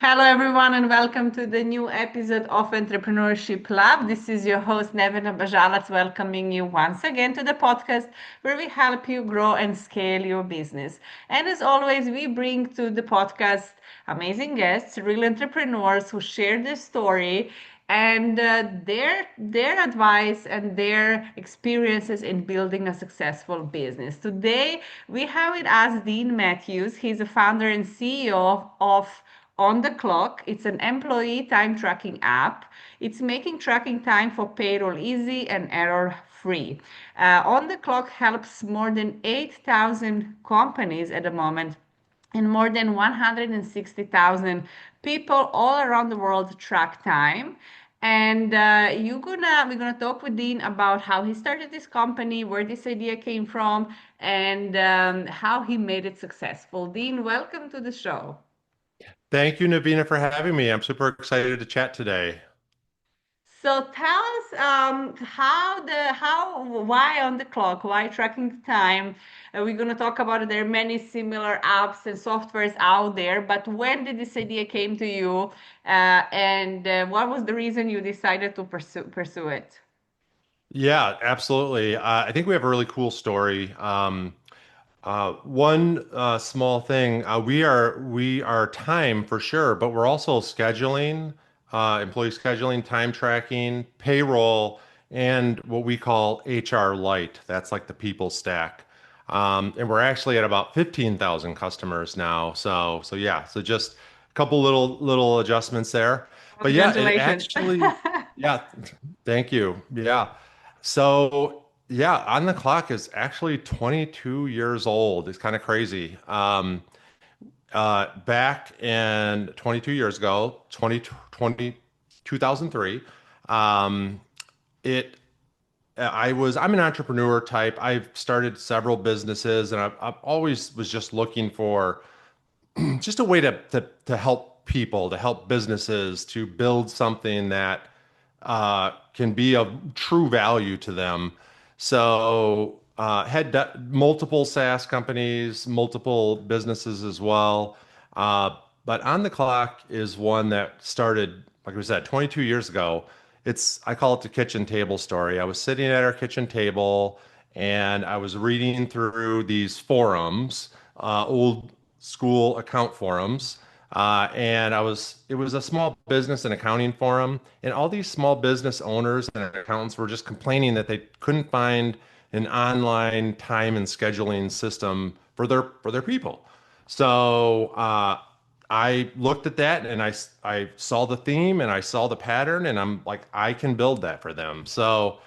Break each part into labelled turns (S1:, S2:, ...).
S1: Hello, everyone, and welcome to the new episode of Entrepreneurship Lab. This is your host, Nevena Bajalac, welcoming you once again to the podcast where we help you grow and scale your business. And as always, we bring to the podcast amazing guests, real entrepreneurs who share their story and their advice and their experiences in building a successful business. Today, we have with us Dean Mathews. He's the founder and CEO of OnTheClock. It's an employee time tracking app. It's making tracking time for payroll easy and error free. OnTheClock helps more than 8,000 companies at the moment and more than 160,000 people all around the world track time. And we're gonna talk with Dean about how he started this company, where this idea came from, and how he made it successful. Dean, welcome to the show.
S2: Thank you, Navina, for having me. I'm super excited to chat today.
S1: So tell us why on the clock, why tracking the time. We're going to talk about it. There are many similar apps and softwares out there, but when did this idea came to you, and what was the reason you decided to pursue it?
S2: Yeah, absolutely. I think we have a really cool story. One small thing, we are time for sure, but we're also scheduling, employee scheduling, time tracking, payroll, and what we call HR Lite. That's like the people stack. And we're actually at about 15,000 customers now. So yeah, so just a couple little adjustments there. But yeah, it
S1: Congratulations.
S2: actually, yeah, thank you. Yeah. So yeah, On the Clock is actually 22 years old. It's kind of crazy. Back in 22 years ago, 2003, um, it I'm an entrepreneur type. I've started several businesses, and I've always was just looking for just a way to help people, to help businesses, to build something that can be of true value to them. So multiple SaaS companies, multiple businesses as well. But On the Clock is one that started, like we said, 22 years ago. I call it the kitchen table story. I was sitting at our kitchen table and I was reading through these forums, old school account forums. It was a small business and accounting forum, and all these small business owners and accountants were just complaining that they couldn't find an online time and scheduling system for their people. So I looked at that and I saw the theme and I saw the pattern, and I'm like, I can build that for them. So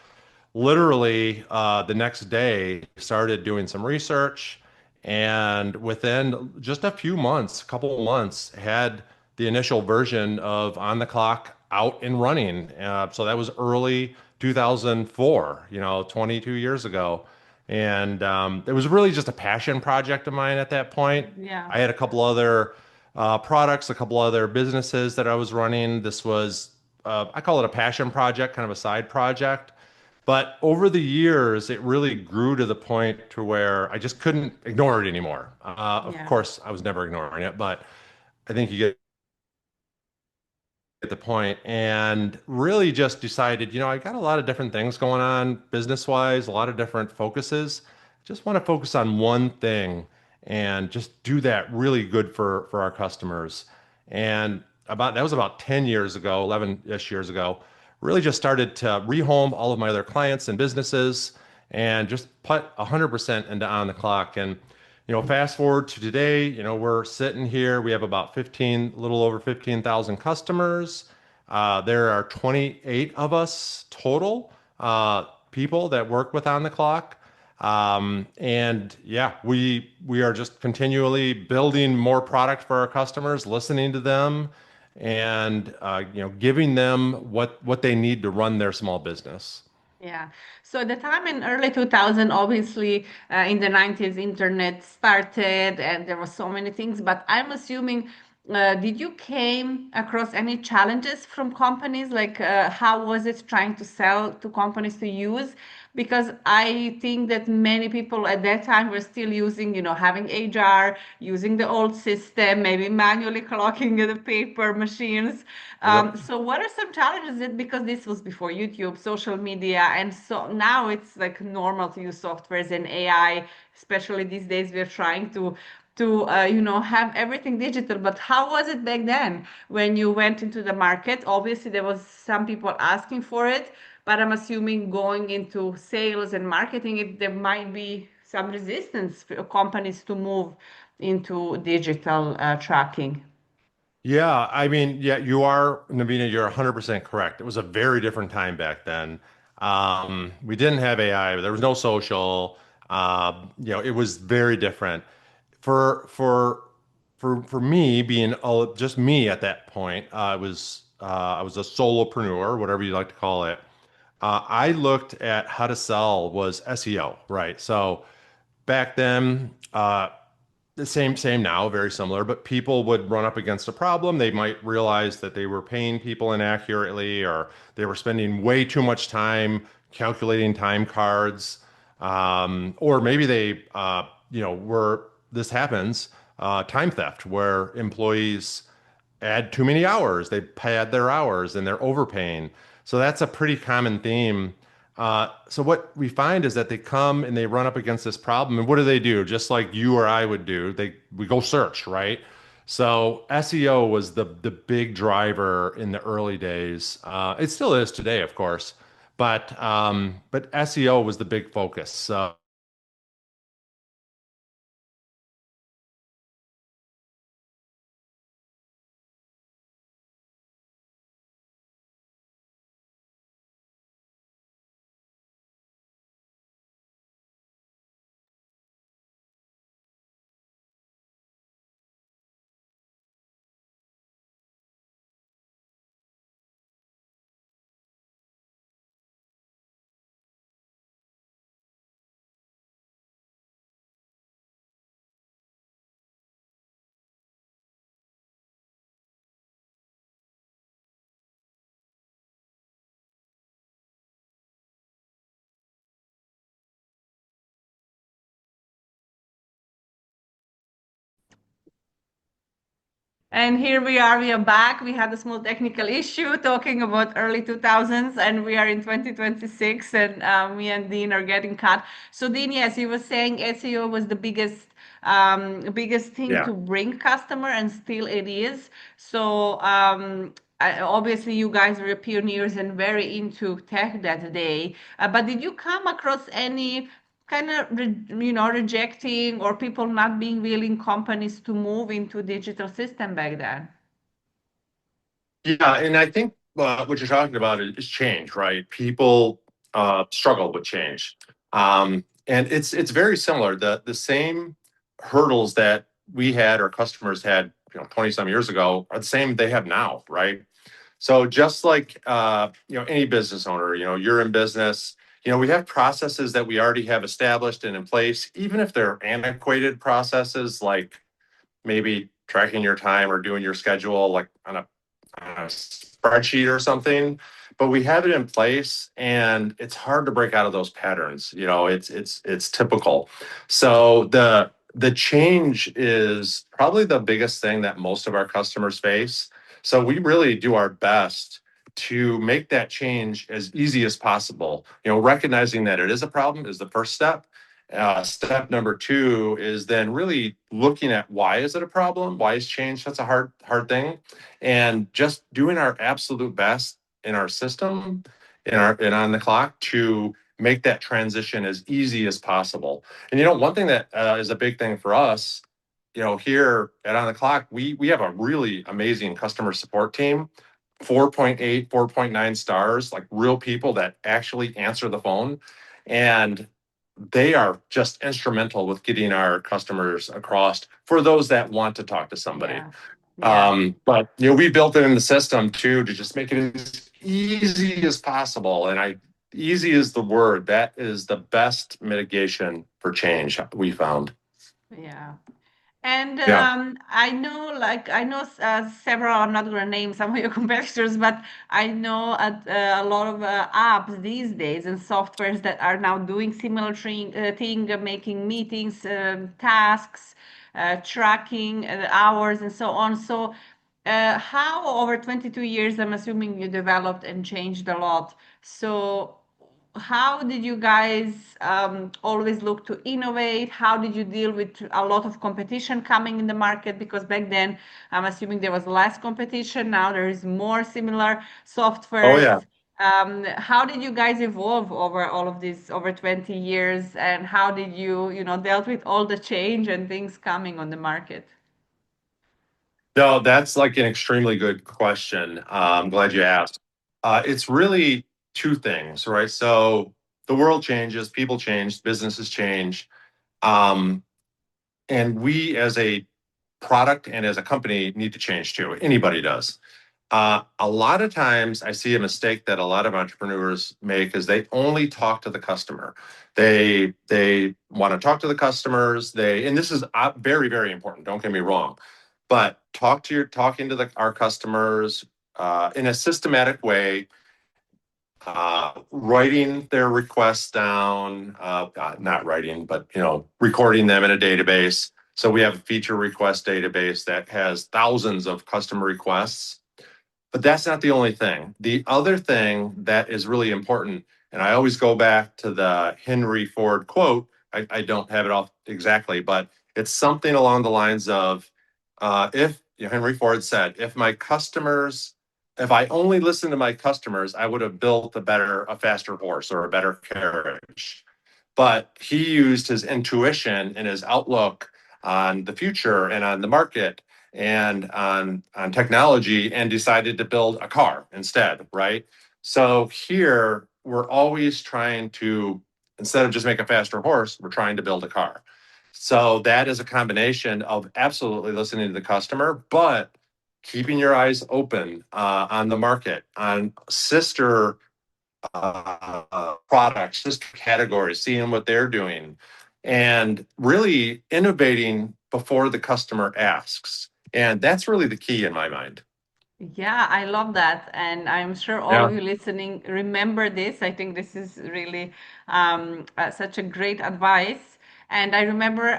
S2: literally the next day started doing some research, and within just a few months, a couple of months, had the initial version of On the Clock out and running. So that was early 2004, 22 years ago. And it was really just a passion project of mine at that point.
S1: Yeah.
S2: I had a couple other products, a couple other businesses that I was running. This was, I call it a passion project, kind of a side project. But over the years, it really grew to the point to where I just couldn't ignore it anymore. Of
S1: Yeah.
S2: course, I was never ignoring it, but I think you get the point. And really just decided, I got a lot of different things going on business-wise, a lot of different focuses. Just want to focus on one thing and just do that really good for our customers. And that was about 10 years ago, 11-ish years ago. Really just started to rehome all of my other clients and businesses and just put 100% into On the Clock. And fast forward to today, we're sitting here. We have about 15, a little over 15,000 customers. There are 28 of us total people that work with On the Clock. And yeah, we are just continually building more product for our customers, listening to them, and giving them what they need to run their small business.
S1: Yeah. So at the time in early 2000, obviously, in the 90s, internet started and there were so many things, but I'm assuming Did you came across any challenges from companies? Like, how was it trying to sell to companies to use? Because I think that many people at that time were still using, having HR, using the old system, maybe manually clocking the paper machines.
S2: Yep.
S1: So what are some challenges? Because this was before YouTube, social media, and so now it's like normal to use softwares and AI, especially these days we're trying to have everything digital. But how was it back then when you went into the market? Obviously there was some people asking for it, but I'm assuming going into sales and marketing there might be some resistance for companies to move into digital tracking.
S2: Yeah, I mean, yeah, you are, Navina, you're 100% correct. It was a very different time back then. We didn't have AI, there was no social. It was very different. For for for me, being just me at that point, I was a solopreneur, whatever you like to call it. I looked at how to sell was SEO, right? So back then, the same now, very similar, but people would run up against a problem. They might realize that they were paying people inaccurately, or they were spending way too much time calculating time cards, or maybe they, were this happens, time theft, where employees add too many hours. They pad their hours and they're overpaying. So that's a pretty common theme. So what we find is that they come and they run up against this problem, and what do? Just like you or I would do, we go search, right? So SEO was the big driver in the early days. It still is today, of course, but SEO was the big focus. So
S1: And here we are back. We had a small technical issue talking about early 2000s, and we are in 2026, and me and Dean are getting cut. So, Dean, yes, you were saying SEO was the biggest thing
S2: yeah.
S1: to bring customer, and still it is. So, obviously, you guys were pioneers and very into tech that day. But did you come across any kind of rejecting or people not being willing companies to move into digital system back then?
S2: Yeah, and I think what you're talking about is change, right? People struggle with change, and it's very similar. The same hurdles that we had or customers had, 20 some years ago, are the same they have now, right? So just like any business owner, you're in business. We have processes that we already have established and in place, even if they're antiquated processes, like maybe tracking your time or doing your schedule like on a spreadsheet or something, but we have it in place and it's hard to break out of those patterns. It's typical. So the change is probably the biggest thing that most of our customers face. So we really do our best to make that change as easy as possible. Recognizing that it is a problem is the first step. Step number two is then really looking at why is it a problem? Why is change such a hard thing? And just doing our absolute best in our system, in on the clock to make that transition as easy as possible. And one thing that is a big thing for us, here at On the Clock, we have a really amazing customer support team. 4.8, 4.9 stars, like real people that actually answer the phone. And they are just instrumental with getting our customers across for those that want to talk to somebody.
S1: Yeah. Yeah.
S2: But we built it in the system too to just make it as easy as possible. And easy is the word. That is the best mitigation for change we found.
S1: Yeah. And
S2: Yeah.
S1: I know several. I'm not going to name some of your competitors, but I know a lot of apps these days and softwares that are now doing similar thing, making meetings, tasks, tracking hours, and so on. So, how over 22 years, I'm assuming you developed and changed a lot. So, how did you guys always look to innovate? How did you deal with a lot of competition coming in the market? Because back then, I'm assuming there was less competition. Now there is more similar
S2: Oh
S1: softwares.
S2: yeah.
S1: How did you guys evolve over all of this over 20 years? And how did you dealt with all the change and things coming on the market?
S2: No, that's like an extremely good question. I'm glad you asked. It's really two things, right? So the world changes, people change, businesses change. Um, and we as a product and as a company need to change too. Anybody does. A lot of times I see a mistake that a lot of entrepreneurs make is they only talk to the customer. They want to talk to the customers. And this is very, very important. Don't get me wrong, but talking to our customers in a systematic way, writing their requests down, not writing, but recording them in a database. So we have a feature request database that has thousands of customer requests, but that's not the only thing. The other thing that is really important, and I always go back to the Henry Ford quote. I don't have it off exactly, but it's something along the lines of, if Henry Ford said, if I only listened to my customers, I would have built a faster horse or a better carriage. But he used his intuition and his outlook on the future and on the market and on technology and decided to build a car instead, right? So here we're always trying to, instead of just make a faster horse, we're trying to build a car. So that is a combination of absolutely listening to the customer, but keeping your eyes open on the market, on sister products, sister categories, seeing what they're doing, and really innovating before the customer asks. And that's really the key in my mind.
S1: Yeah, I love that. And I'm sure all of
S2: Yeah.
S1: you listening remember this. I think this is really such a great advice. And I remember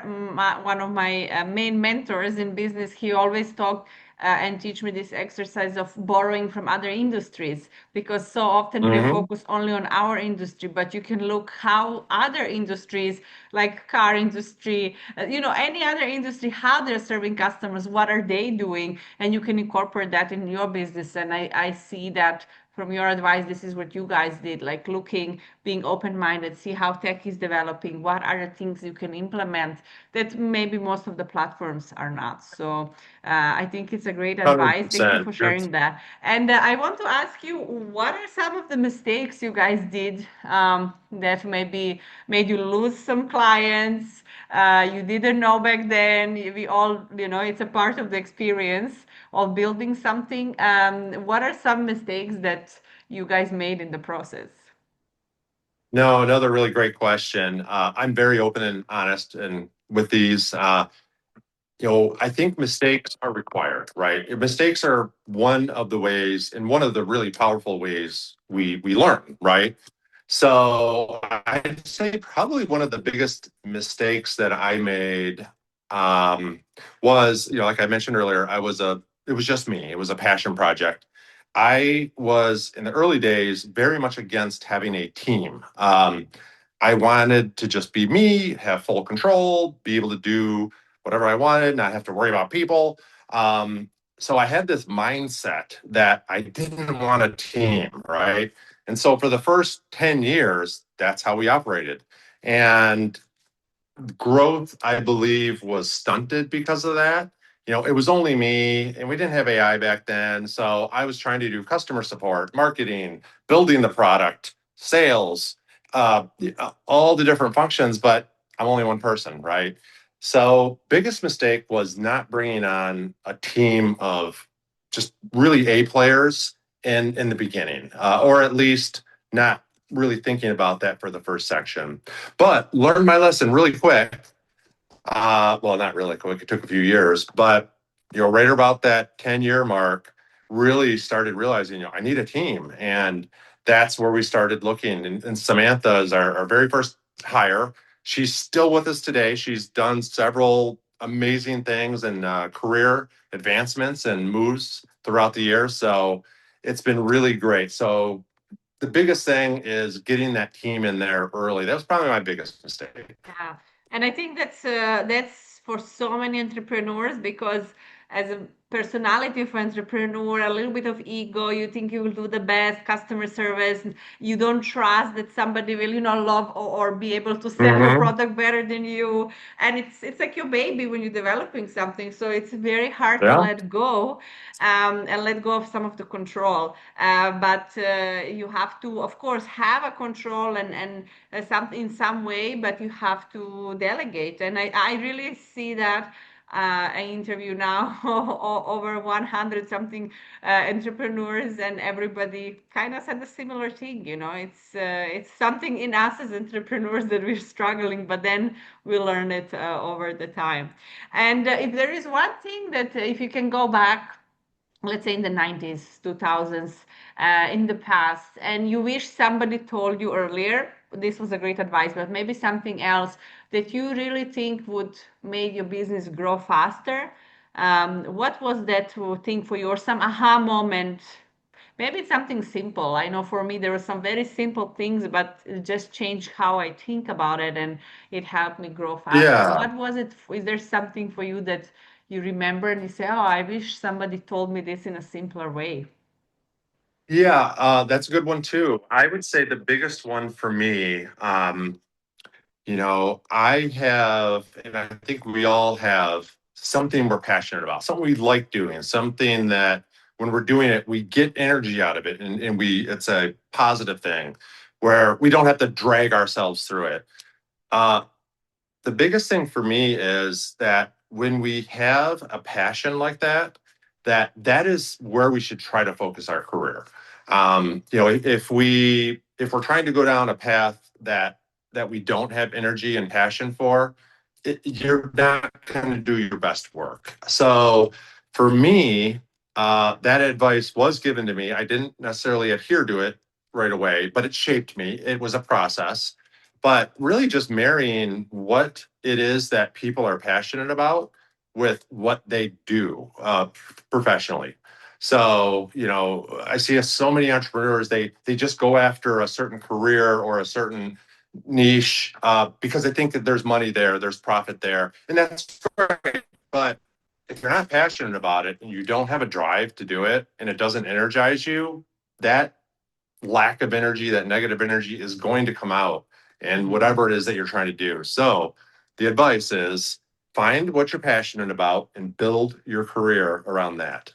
S1: one of my main mentors in business, he always talked and teach me this exercise of borrowing from other industries, because so often we are
S2: Mm-hmm.
S1: focused only on our industry, but you can look how other industries like car industry, any other industry, how they're serving customers, what are they doing, and you can incorporate that in your business. And I see that from your advice, this is what you guys did, like looking, being open-minded, see how tech is developing, what are the things you can implement that maybe most of the platforms are not. So I think it's a great advice. Thank you
S2: 100%.
S1: for sharing that. And I want to ask you, what are some of the mistakes you guys did that maybe made you lose some clients? You didn't know back then. We all, it's a part of the experience of building something. What are some mistakes that you guys made in the process?
S2: No, another really great question. I'm very open and honest and with these. I think mistakes are required, right? Mistakes are one of the ways and one of the really powerful ways we learn, right? So I'd say probably one of the biggest mistakes that I made um, was, like I mentioned earlier, it was just me. It was a passion project. I was in the early days very much against having a team. I wanted to just be me, have full control, be able to do whatever I wanted, not have to worry about people. So I had this mindset that I didn't want a team, right? And so for the first 10 years, that's how we operated. And growth, I believe, was stunted because of that. It was only me, and we didn't have AI back then. So I was trying to do customer support, marketing, building the product, sales, all the different functions, but I'm only one person, right? So, biggest mistake was not bringing on a team of just really A players in the beginning, or at least not really thinking about that for the first section. But learned my lesson really quick. Well, not really quick. It took a few years, but right about that 10-year mark, really started realizing, I need a team. And that's where we started looking. And Samantha is our very first hire. She's still with us today. She's done several amazing things and career advancements and moves throughout the year. So it's been really great. So the biggest thing is getting that team in there early. That was probably my biggest mistake.
S1: Yeah, and I think that's for so many entrepreneurs because as a personality of entrepreneur, a little bit of ego, you think you will do the best customer service, you don't trust that somebody will, love or be able to sell your
S2: Mm-hmm.
S1: product better than you, and it's like your baby when you're developing something, so it's very hard to
S2: Yeah.
S1: let go, and let go of some of the control. But you have to, of course, have a control and some in some way, but you have to delegate. And I really see that. I interview now over 100 something entrepreneurs, and everybody kind of said a similar thing. It's something in us as entrepreneurs that we're struggling, but then we learn it over the time. And if there is one thing that if you can go back, let's say in the 90s, 2000s, in the past, and you wish somebody told you earlier, this was a great advice, but maybe something else that you really think would make your business grow faster. What was that thing for you, or some aha moment? Maybe it's something simple. I know for me there were some very simple things, but it just changed how I think about it, and it helped me grow faster.
S2: Yeah.
S1: What was it? Is there something for you that you remember and you say, "Oh, I wish somebody told me this in a simpler way"?
S2: Yeah, that's a good one too. I would say the biggest one for me, I have, and I think we all have something we're passionate about, something we like doing, something that when we're doing it, we get energy out of it and it's a positive thing where we don't have to drag ourselves through it. Uh, the biggest thing for me is that when we have a passion like that, that is where we should try to focus our career. If we're trying to go down a path that we don't have energy and passion for, you're not going to do your best work. So for me, that advice was given to me. I didn't necessarily adhere to it right away, but it shaped me. It was a process, but really just marrying what it is that people are passionate about with what they do professionally. So, I see so many entrepreneurs, they just go after a certain career or a certain niche because they think that there's money there, there's profit there, and that's great. But if you're not passionate about it and you don't have a drive to do it and it doesn't energize you, that lack of energy, that negative energy is going to come out and
S1: Mhm.
S2: whatever it is that you're trying to do. So the advice is find what you're passionate about and build your career around that.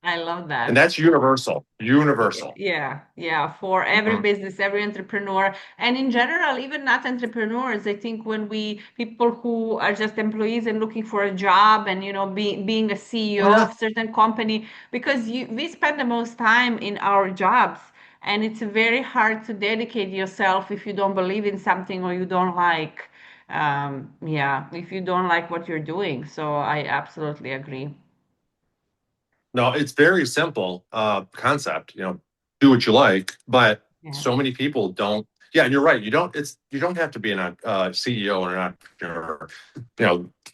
S1: I love
S2: And
S1: that.
S2: that's universal, universal.
S1: Yeah, yeah, for every
S2: Mhm.
S1: business, every entrepreneur, and in general, even not entrepreneurs. I think when people who are just employees and looking for a job, and being a CEO of certain company, because we spend the most time in our jobs, and it's very hard to dedicate yourself if you don't believe in something or you don't like, yeah, if you don't like what you're doing. So I absolutely agree.
S2: No, it's very simple concept, do what you like, but
S1: Yeah.
S2: so many people don't. Yeah, and you're right. You don't have to be CEO or an entrepreneur.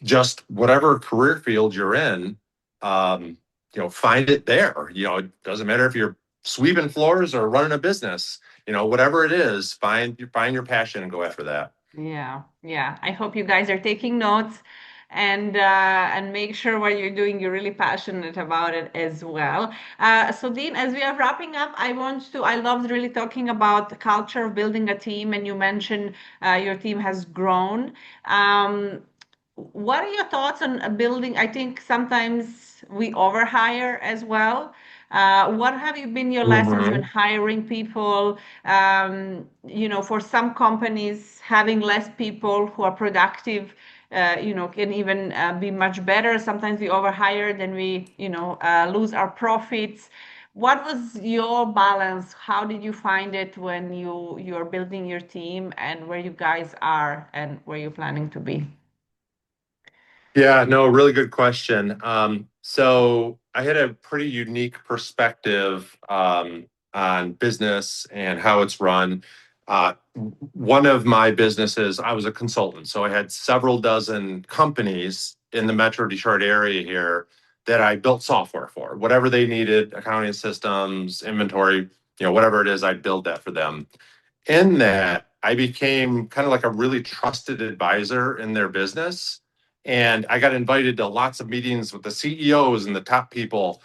S2: Just whatever career field you're in, um, find it there. It doesn't matter if you're sweeping floors or running a business. Whatever it is, find your passion and go after that.
S1: Yeah, yeah. I hope you guys are taking notes and make sure what you're doing, you're really passionate about it as well. So Dean, as we are wrapping up, I loved really talking about the culture of building a team, and you mentioned your team has grown. Um, what are your thoughts on building? I think sometimes we overhire as well. What have you been your lessons when
S2: Mhm.
S1: hiring people? For some companies, having less people who are productive, can even be much better. Sometimes we overhire, then we, lose our profits. What was your balance? How did you find it when you're building your team, and where you guys are and where you're planning to be?
S2: Yeah, no, really good question. So I had a pretty unique perspective on business and how it's run. One of my businesses, I was a consultant, so I had several dozen companies in the Metro Detroit area here that I built software for. Whatever they needed, accounting systems, inventory, whatever it is, I'd build that for them. In that, I became kind of like a really trusted advisor in their business. And I got invited to lots of meetings with the CEOs and the top people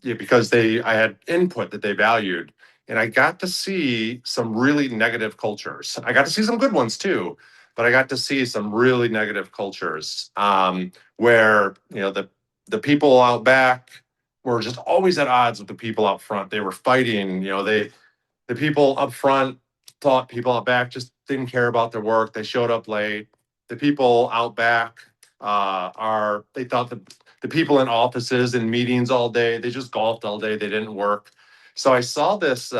S2: because I had input that they valued. And I got to see some really negative cultures. I got to see some good ones too, but I got to see some really negative cultures where, the people out back were just always at odds with the people out front. They were fighting, the people up front thought people out back just didn't care about their work. They showed up late. The people out back they thought the people in offices and meetings all day, they just golfed all day. They didn't work. So I saw this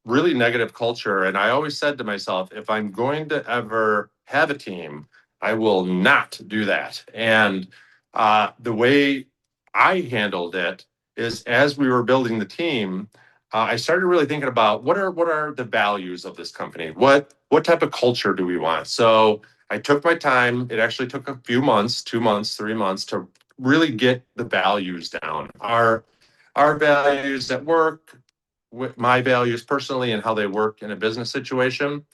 S2: really negative culture. And I always said to myself, if I'm going to ever have a team, I will not do that. And the way I handled it is as we were building the team, I started really thinking about what are the values of this company? What type of culture do we want? So I took my time. It actually took a few months, 2 months, 3 months to really get the values down. Our values at work, with my values personally, and how they work in a business situation,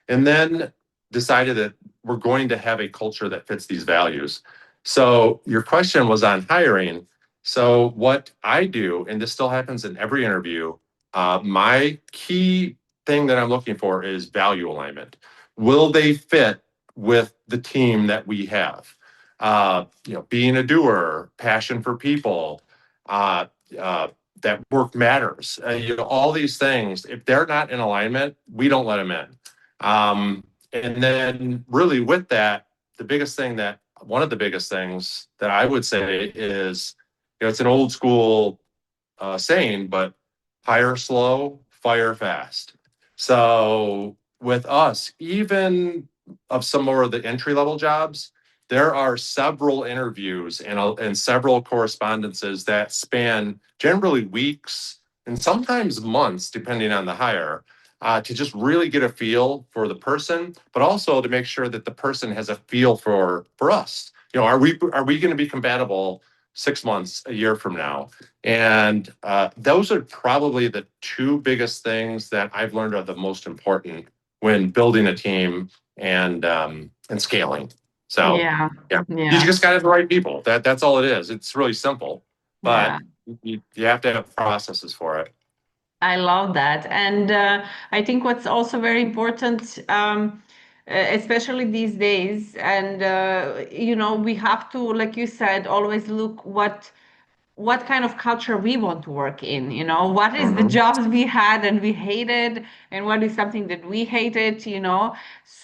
S2: and then decided that we're going to have a culture that fits these values. So your question was on hiring. So what I do, and this still happens in every interview, my key thing that I'm looking for is value alignment. Will they fit with the team that we have? Being a doer, passion for people, uh, uh, that work matters. All these things. If they're not in alignment, we don't let them in. And then, really, with that, one of the biggest things that I would say is, it's an old school saying, but hire slow, fire fast. So with us, even of some more of the entry level jobs, there are several interviews and several correspondences that span generally weeks and sometimes months, depending on the hire, to just really get a feel for the person, but also to make sure that the person has a feel for us. Are we going to be compatible 6 months, a year from now? And those are probably the two biggest things that I've learned are the most important when building a team and scaling. So
S1: Yeah,
S2: yeah, you
S1: yeah,
S2: just got to have the right people. That's all it is. It's really simple,
S1: yeah.
S2: but you have to have processes for it.
S1: I love that. And I think what's also very important, especially these days, and we have to, like you said, always look what kind of culture we want to work in, what is the
S2: Mhm.
S1: jobs we had and we hated, and what is something that we hated.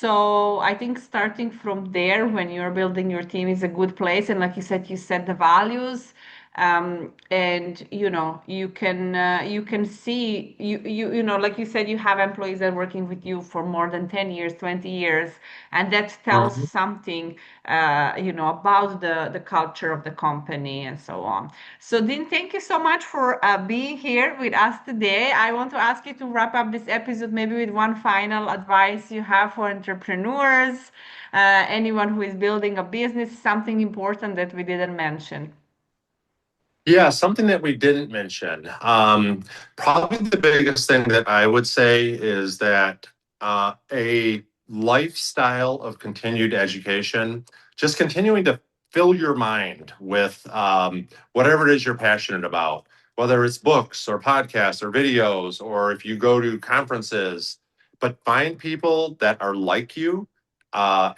S1: So I think starting from there when you're building your team is a good place. And like you said the values, and you can see, like you said, you have employees that are working with you for more than 10 years, 20 years, and that tells
S2: Mhm.
S1: something about the culture of the company and so on. So, Dean, thank you so much for being here with us today. I want to ask you to wrap up this episode maybe with one final advice you have for entrepreneurs, anyone who is building a business, something important that we didn't mention.
S2: Yeah, something that we didn't mention. Probably the biggest thing that I would say is that a lifestyle of continued education, just continuing to fill your mind with whatever it is you're passionate about, whether it's books or podcasts or videos, or if you go to conferences, but find people that are like you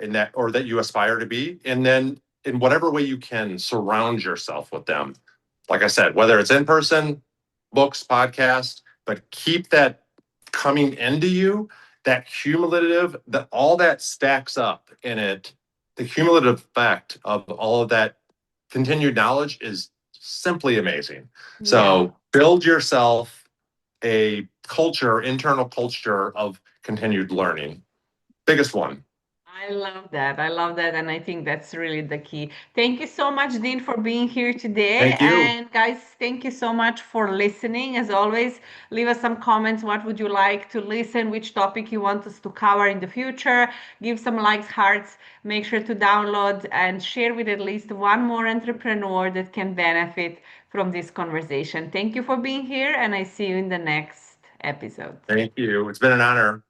S2: in that, or that you aspire to be, and then in whatever way you can surround yourself with them. Like I said, whether it's in person, books, podcast, but keep that coming into you, that cumulative, that all that stacks up in it. The cumulative effect of all of that continued knowledge is simply amazing.
S1: Yeah.
S2: So build yourself a culture, internal culture of continued learning. Biggest one.
S1: I love that. I love that. And I think that's really the key. Thank you so much, Dean, for being here today.
S2: Thank you.
S1: And guys, thank you so much for listening. As always, leave us some comments. What would you like to listen? Which topic you want us to cover in the future? Give some likes, hearts. Make sure to download and share with at least one more entrepreneur that can benefit from this conversation. Thank you for being here, and I see you in the next episode.
S2: Thank you. It's been an honor.